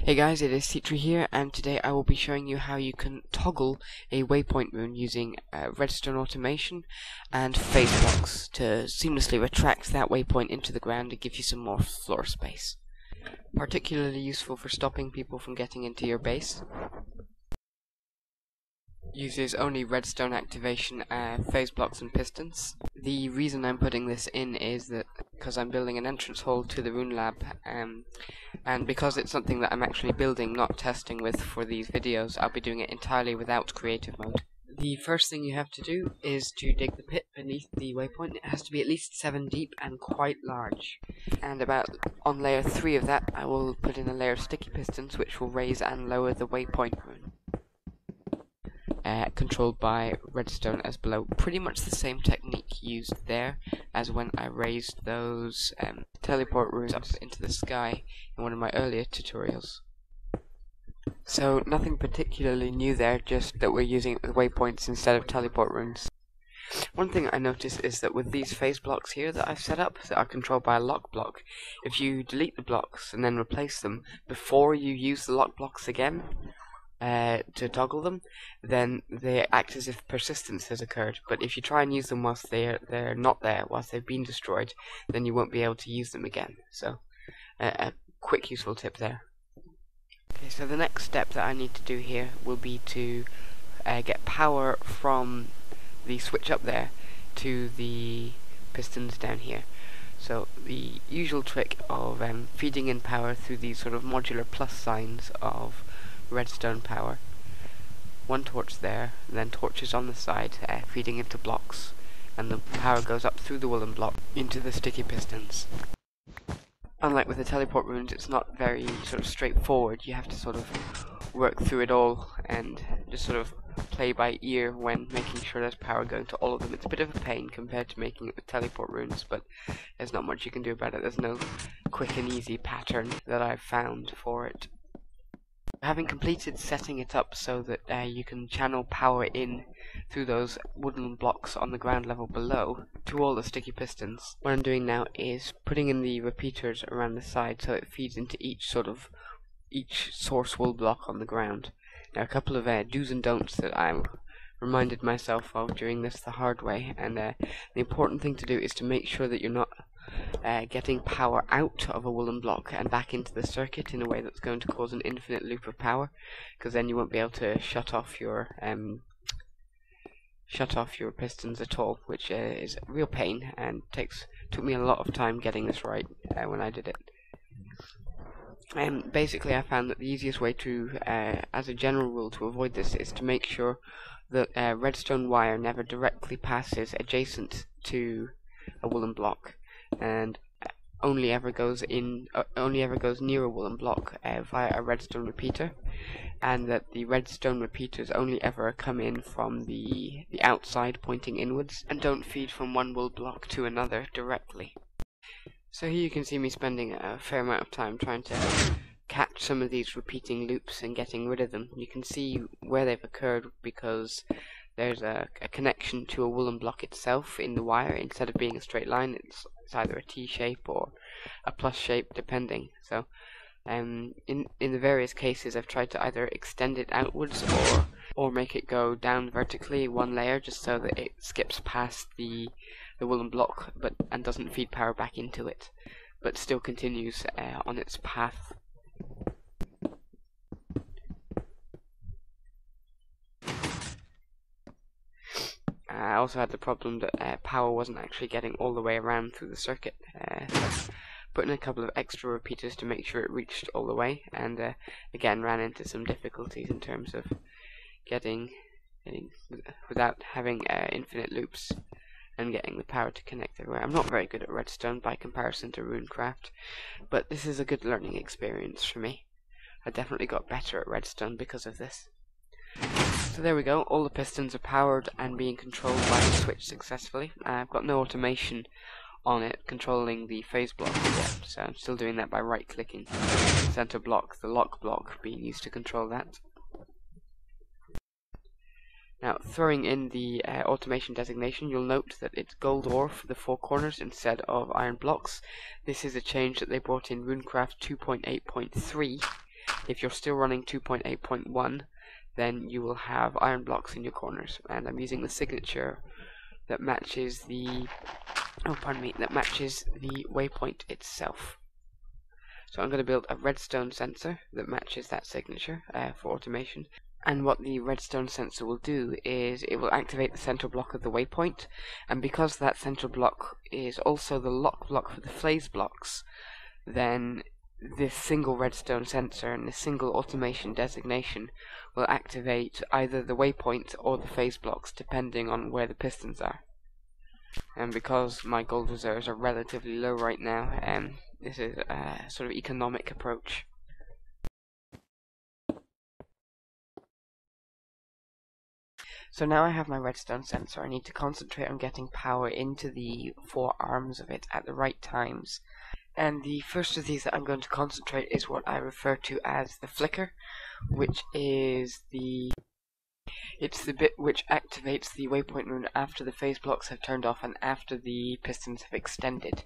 Hey guys, it is Teacher here, and today I will be showing you how you can toggle a waypoint rune using redstone automation and phase blocks to seamlessly retract that waypoint into the ground and give you some more floor space. Particularly useful for stopping people from getting into your base. Uses only redstone activation, phase blocks and pistons. The reason I'm putting this in is that because I'm building an entrance hole to the Rune lab, and because it's something that I'm actually building, not testing with for these videos, I'll be doing it entirely without creative mode. The first thing you have to do is to dig the pit beneath the waypoint. It has to be at least 7 deep and quite large. And about on layer 3 of that, I will put in a layer of sticky pistons which will raise and lower the waypoint rune. Controlled by redstone as below. Pretty much the same technique used there as when I raised those teleport runes up into the sky in one of my earlier tutorials. So nothing particularly new there, just that we're using it with waypoints instead of teleport runes. One thing I noticed is that with these phase blocks here that I've set up that are controlled by a lock block, if you delete the blocks and then replace them before you use the lock blocks again, to toggle them, then they act as if persistence has occurred. But if you try and use them whilst they're not there, whilst they've been destroyed, then you won't be able to use them again. So a quick useful tip there. Okay, so the next step that I need to do here will be to get power from the switch up there to the pistons down here. So the usual trick of feeding in power through these sort of modular plus signs of redstone power. One torch there, and then torches on the side feeding into blocks, and the power goes up through the woolen block into the sticky pistons. Unlike with the teleport runes, it's not very sort of straightforward. You have to sort of work through it all and just sort of play by ear when making sure there's power going to all of them. It's a bit of a pain compared to making it with teleport runes, but there's not much you can do about it. There's no quick and easy pattern that I've found for it. Having completed setting it up so that you can channel power in through those wooden blocks on the ground level below to all the sticky pistons, what I'm doing now is putting in the repeaters around the side so it feeds into each source wool block on the ground. Now a couple of do's and don'ts that I reminded myself of during this the hard way, and the important thing to do is to make sure that you're not getting power out of a woolen block and back into the circuit in a way that's going to cause an infinite loop of power, because then you won't be able to shut off your pistons at all, which is a real pain and took me a lot of time getting this right when I did it. Basically I found that the easiest way to, as a general rule, to avoid this is to make sure that redstone wire never directly passes adjacent to a woolen block, and only ever goes near a woolen block via a redstone repeater, and that the redstone repeaters only ever come in from the outside pointing inwards and don't feed from one wool block to another directly. So here you can see me spending a fair amount of time trying to catch some of these repeating loops and getting rid of them. You can see where they've occurred because there's a connection to a woolen block itself in the wire. Instead of being a straight line, it's either a T shape or a plus shape depending. So in the various cases I've tried to either extend it outwards or make it go down vertically one layer just so that it skips past the woolen block and doesn't feed power back into it, but still continues on its path. I also had the problem that power wasn't actually getting all the way around through the circuit, so put in a couple of extra repeaters to make sure it reached all the way, and again ran into some difficulties in terms of getting without having infinite loops and getting the power to connect everywhere. I'm not very good at redstone by comparison to Runecraft, but this is a good learning experience for me. I definitely got better at redstone because of this. So there we go, all the pistons are powered and being controlled by the switch successfully. I've got no automation on it controlling the phase block yet, so I'm still doing that by right clicking the center block, the lock block being used to control that. Now, throwing in the automation designation, you'll note that it's gold ore for the 4 corners instead of iron blocks. This is a change that they brought in Runecraft 2.8.3 If you're still running 2.8.1, then you will have iron blocks in your corners, and I'm using the signature that matches the waypoint itself. So I'm going to build a redstone sensor that matches that signature for automation. And what the redstone sensor will do is it will activate the central block of the waypoint, and because that central block is also the lock block for the phase blocks, then this single redstone sensor and this single automation designation will activate either the waypoint or the phase blocks depending on where the pistons are. And because my gold reserves are relatively low right now, this is a sort of economic approach. So now I have my redstone sensor. I need to concentrate on getting power into the 4 arms of it at the right times. And the first of these that I'm going to concentrate is what I refer to as the flicker, which is the bit which activates the waypoint rune after the phase blocks have turned off and after the pistons have extended.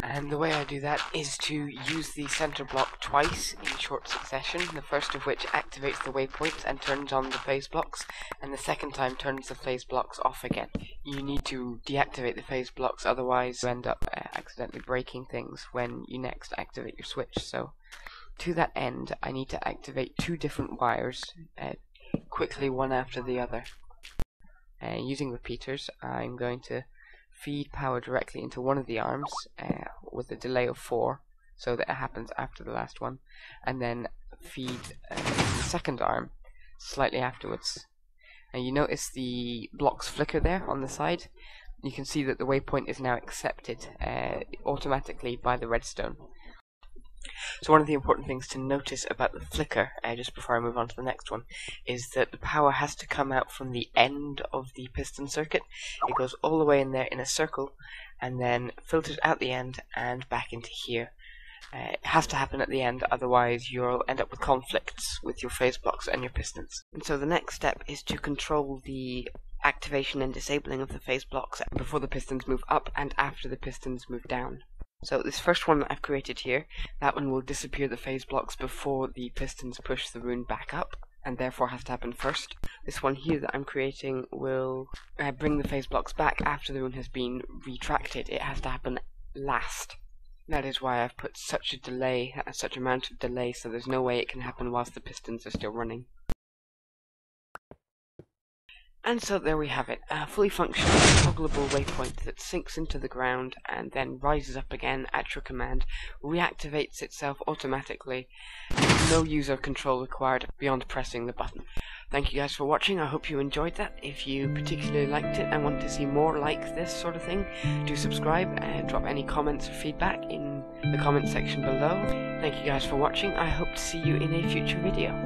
And the way I do that is to use the center block twice in short succession, the first of which activates the waypoint and turns on the phase blocks, and the second time turns the phase blocks off again. You need to deactivate the phase blocks, otherwise you end up accidentally breaking things when you next activate your switch. So to that end, I need to activate 2 different wires quickly, one after the other. Using repeaters, I'm going to feed power directly into one of the arms with a delay of 4, so that it happens after the last one, and then feed the second arm slightly afterwards. And you notice the blocks flicker there on the side. You can see that the waypoint is now accepted automatically by the redstone. So one of the important things to notice about the flicker, just before I move on to the next one, is that the power has to come out from the end of the piston circuit. It goes all the way in there in a circle, and then filters out the end and back into here. It has to happen at the end, otherwise you'll end up with conflicts with your phase blocks and your pistons. And so the next step is to control the activation and disabling of the phase blocks before the pistons move up and after the pistons move down. So this first one that I've created here, that one will disappear the phase blocks before the pistons push the rune back up, and therefore has to happen first. This one here that I'm creating will bring the phase blocks back after the rune has been retracted. It has to happen last. That is why I've put such a delay, such amount of delay, so there's no way it can happen whilst the pistons are still running. And so there we have it, a fully functional, toggleable waypoint that sinks into the ground and then rises up again at your command, reactivates itself automatically, no user control required beyond pressing the button. Thank you guys for watching. I hope you enjoyed that. If you particularly liked it and want to see more like this sort of thing, do subscribe and drop any comments or feedback in the comment section below. Thank you guys for watching. I hope to see you in a future video.